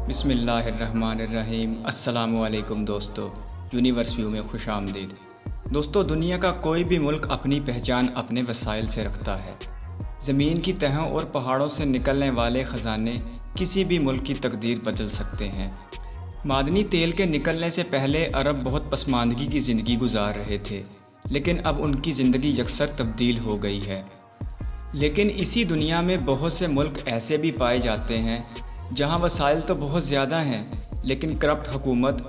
بسم اللہ الرحمن الرحیم۔ السلام علیکم دوستو، یونیورس ویو میں خوش آمدید۔ دوستو، دنیا کا کوئی بھی ملک اپنی پہچان اپنے وسائل سے رکھتا ہے۔ زمین کی تہوں اور پہاڑوں سے نکلنے والے خزانے کسی بھی ملک کی تقدیر بدل سکتے ہیں۔ معدنی تیل کے نکلنے سے پہلے عرب بہت پسماندگی کی زندگی گزار رہے تھے، لیکن اب ان کی زندگی یکسر تبدیل ہو گئی ہے۔ لیکن اسی دنیا میں بہت سے ملک ایسے بھی پائے جاتے ہیں جہاں وسائل تو بہت زیادہ ہیں، لیکن کرپٹ حکومت،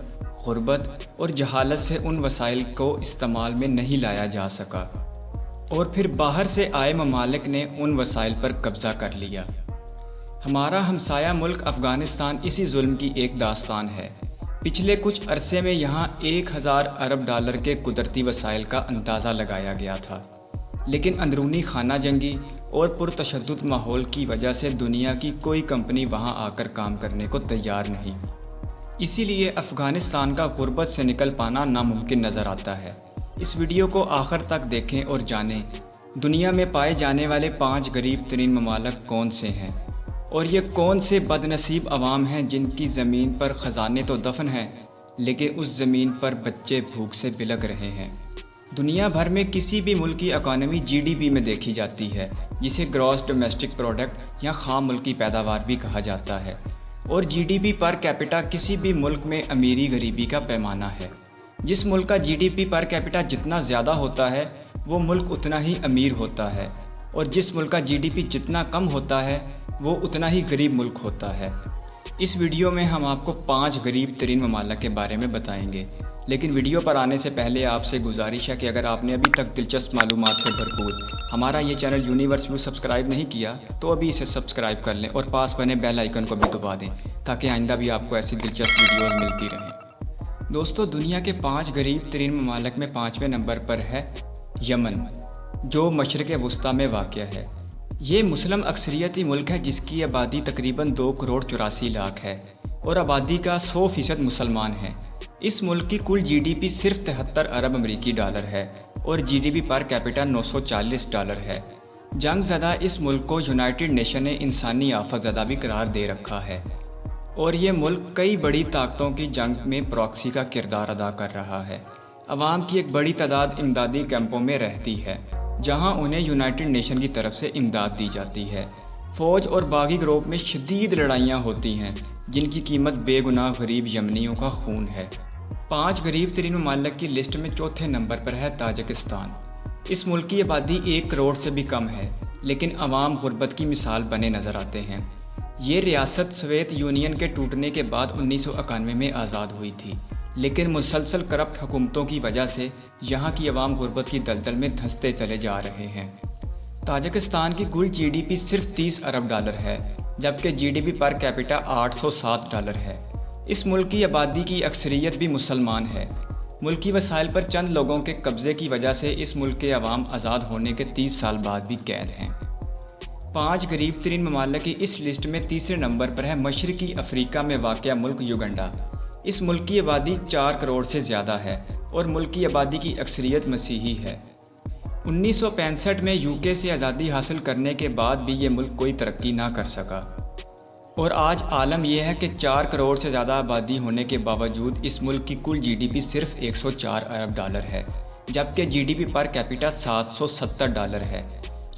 غربت اور جہالت سے ان وسائل کو استعمال میں نہیں لایا جا سکا، اور پھر باہر سے آئے ممالک نے ان وسائل پر قبضہ کر لیا۔ ہمارا ہمسایہ ملک افغانستان اسی ظلم کی ایک داستان ہے۔ پچھلے کچھ عرصے میں یہاں 1000 ارب ڈالر کے قدرتی وسائل کا اندازہ لگایا گیا تھا، لیکن اندرونی خانہ جنگی اور پرتشدد ماحول کی وجہ سے دنیا کی کوئی کمپنی وہاں آ کر کام کرنے کو تیار نہیں۔ اسی لیے افغانستان کا غربت سے نکل پانا ناممکن نظر آتا ہے۔ اس ویڈیو کو آخر تک دیکھیں اور جانیں دنیا میں پائے جانے والے 5 غریب ترین ممالک کون سے ہیں، اور یہ کون سے بد نصیب عوام ہیں جن کی زمین پر خزانے تو دفن ہیں، لیکن اس زمین پر بچے بھوک سے بلک رہے ہیں۔ دنیا بھر میں کسی بھی ملک کی اکانومی GDP میں دیکھی جاتی ہے، جسے گراس ڈومیسٹک پروڈکٹ یا خام ملکی پیداوار بھی کہا جاتا ہے، اور GDP پر کیپٹا کسی بھی ملک میں امیری غریبی کا پیمانہ ہے۔ جس ملک کا GDP پر کیپٹا جتنا زیادہ ہوتا ہے وہ ملک اتنا ہی امیر ہوتا ہے، اور جس ملک کا GDP جتنا کم ہوتا ہے وہ اتنا ہی غریب ملک ہوتا ہے۔ اس ویڈیو میں ہم آپ کو 5 غریب ترین ممالک کے بارے میں بتائیں گے، لیکن ویڈیو پر آنے سے پہلے آپ سے گزارش ہے کہ اگر آپ نے ابھی تک دلچسپ معلومات سے بھرپور ہمارا یہ چینل یونیورس ویو سبسکرائب نہیں کیا تو ابھی اسے سبسکرائب کر لیں اور پاس بنے بیل آئیکن کو بھی دبا دیں تاکہ آئندہ بھی آپ کو ایسی دلچسپ ویڈیوز ملتی رہیں۔ دوستو، دنیا کے 5 غریب ترین ممالک میں 5ویں نمبر پر ہے یمن، جو مشرق وسطیٰ میں واقع ہے۔ یہ مسلم اکثریتی ملک ہے جس کی آبادی تقریباً 2 کروڑ 84 لاکھ ہے، اور آبادی کا 100% مسلمان ہیں۔ اس ملک کی کل GDP صرف 73 ارب امریکی ڈالر ہے، اور GDP پر کیپٹا 940 ڈالر ہے۔ جنگ زدہ اس ملک کو یونائٹڈ نیشن نے انسانی آفت زدہ بھی قرار دے رکھا ہے، اور یہ ملک کئی بڑی طاقتوں کی جنگ میں پراکسی کا کردار ادا کر رہا ہے۔ عوام کی ایک بڑی تعداد امدادی کیمپوں میں رہتی ہے، جہاں انہیں یونائٹڈ نیشن کی طرف سے امداد دی جاتی ہے۔ فوج اور باغی گروپ میں شدید لڑائیاں ہوتی ہیں، جن کی قیمت بے گناہ غریب یمنیوں کا خون ہے۔ 5 غریب ترین ممالک کی لسٹ میں چوتھے نمبر پر ہے تاجکستان۔ اس ملک کی آبادی 1 کروڑ سے بھی کم ہے، لیکن عوام غربت کی مثال بنے نظر آتے ہیں۔ یہ ریاست سوویت یونین کے ٹوٹنے کے بعد 1991 میں آزاد ہوئی تھی، لیکن مسلسل کرپٹ حکومتوں کی وجہ سے یہاں کی عوام غربت کی دلدل میں دھنستے چلے جا رہے ہیں۔ تاجکستان کی کل GDP صرف 30 ارب ڈالر ہے، جبکہ GDP پر کیپٹا 807 ڈالر ہے۔ اس ملک کی آبادی کی اکثریت بھی مسلمان ہے۔ ملکی وسائل پر چند لوگوں کے قبضے کی وجہ سے اس ملک کے عوام آزاد ہونے کے 30 سال بعد بھی قید ہیں۔ 5 غریب ترین ممالک کی اس لسٹ میں تیسرے نمبر پر ہے مشرقی افریقہ میں واقع ملک یوگنڈا۔ اس ملک کی آبادی 4 کروڑ سے زیادہ ہے، اور ملک کی آبادی کی اکثریت مسیحی ہے۔ 1965 میں UK سے آزادی حاصل کرنے کے بعد بھی یہ ملک کوئی ترقی نہ کر سکا، اور آج عالم یہ ہے کہ 4 کروڑ سے زیادہ آبادی ہونے کے باوجود اس ملک کی کل GDP صرف 104 ارب ڈالر ہے، جبکہ GDP پر کیپٹا 770 ڈالر ہے۔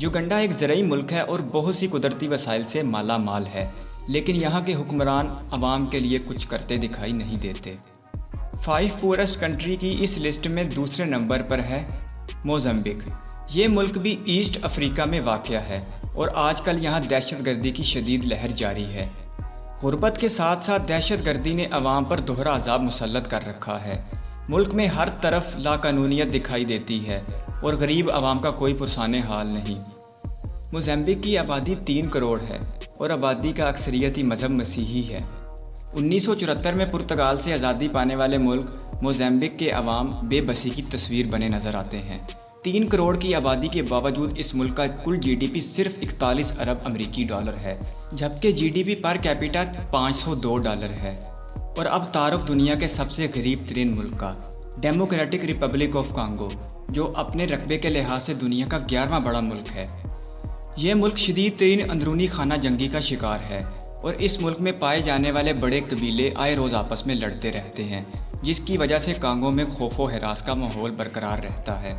یوگنڈا ایک زرعی ملک ہے اور بہت سی قدرتی وسائل سے مالا مال ہے، لیکن یہاں کے حکمران عوام کے لیے کچھ کرتے دکھائی نہیں دیتے۔ 5 پورسٹ کنٹری کی اس لسٹ میں دوسرے نمبر پر ہے موزمبک۔ یہ ملک بھی ایسٹ افریقہ میں واقع ہے، اور آج کل یہاں دہشت گردی کی شدید لہر جاری ہے۔ غربت کے ساتھ ساتھ دہشت گردی نے عوام پر دوہرا عذاب مسلط کر رکھا ہے۔ ملک میں ہر طرف لاقانونیت دکھائی دیتی ہے، اور غریب عوام کا کوئی پرسان حال نہیں۔ موزمبک کی آبادی 3 کروڑ ہے، اور آبادی کا اکثریتی مذہب مسیحی ہے۔ 1974 میں پرتگال سے آزادی پانے والے ملک موزمبک کے عوام بے بسی کی تصویر بنے نظر آتے ہیں۔ 3 کروڑ کی آبادی کے باوجود اس ملک کا کل GDP صرف 41 ارب امریکی ڈالر ہے، جبکہ GDP پر کیپٹا 502 ڈالر ہے۔ اور اب تعارف دنیا کے سب سے غریب ترین ملک کا، ڈیموکریٹک ریپبلک آف کانگو، جو اپنے رقبے کے لحاظ سے دنیا کا 11واں بڑا ملک ہے۔ یہ ملک شدید ترین اندرونی خانہ جنگی کا شکار ہے۔ اور اس ملک میں پائے جانے والے بڑے قبیلے آئے روز آپس میں لڑتے رہتے ہیں، جس کی وجہ سے کانگو میں خوف و ہراس کا ماحول برقرار رہتا ہے۔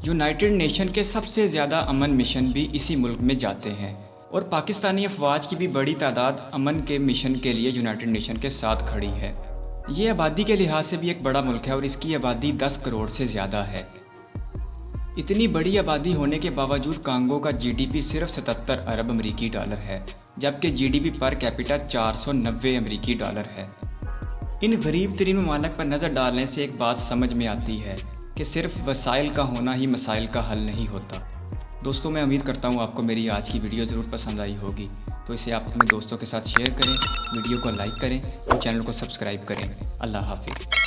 یونائٹڈ نیشن کے سب سے زیادہ امن مشن بھی اسی ملک میں جاتے ہیں، اور پاکستانی افواج کی بھی بڑی تعداد امن کے مشن کے لیے یونائٹڈ نیشن کے ساتھ کھڑی ہے۔ یہ آبادی کے لحاظ سے بھی ایک بڑا ملک ہے اور اس کی آبادی 10 کروڑ سے زیادہ ہے۔ اتنی بڑی آبادی ہونے کے باوجود کانگو کا جی ڈی پی صرف 77 ارب امریکی ڈالر ہے، جبکہ G D P per capita 490 امریکی ڈالر ہے۔ ان غریب ترین ممالک پر نظر ڈالنے سے ایک بات سمجھ میں آتی ہے کہ صرف وسائل کا ہونا ہی مسائل کا حل نہیں ہوتا۔ دوستوں، میں امید کرتا ہوں آپ کو میری آج کی ویڈیو ضرور پسند آئی ہوگی، تو اسے آپ اپنے دوستوں کے ساتھ شیئر کریں، ویڈیو کو لائک کریں اور چینل کو سبسکرائب کریں۔ اللہ حافظ۔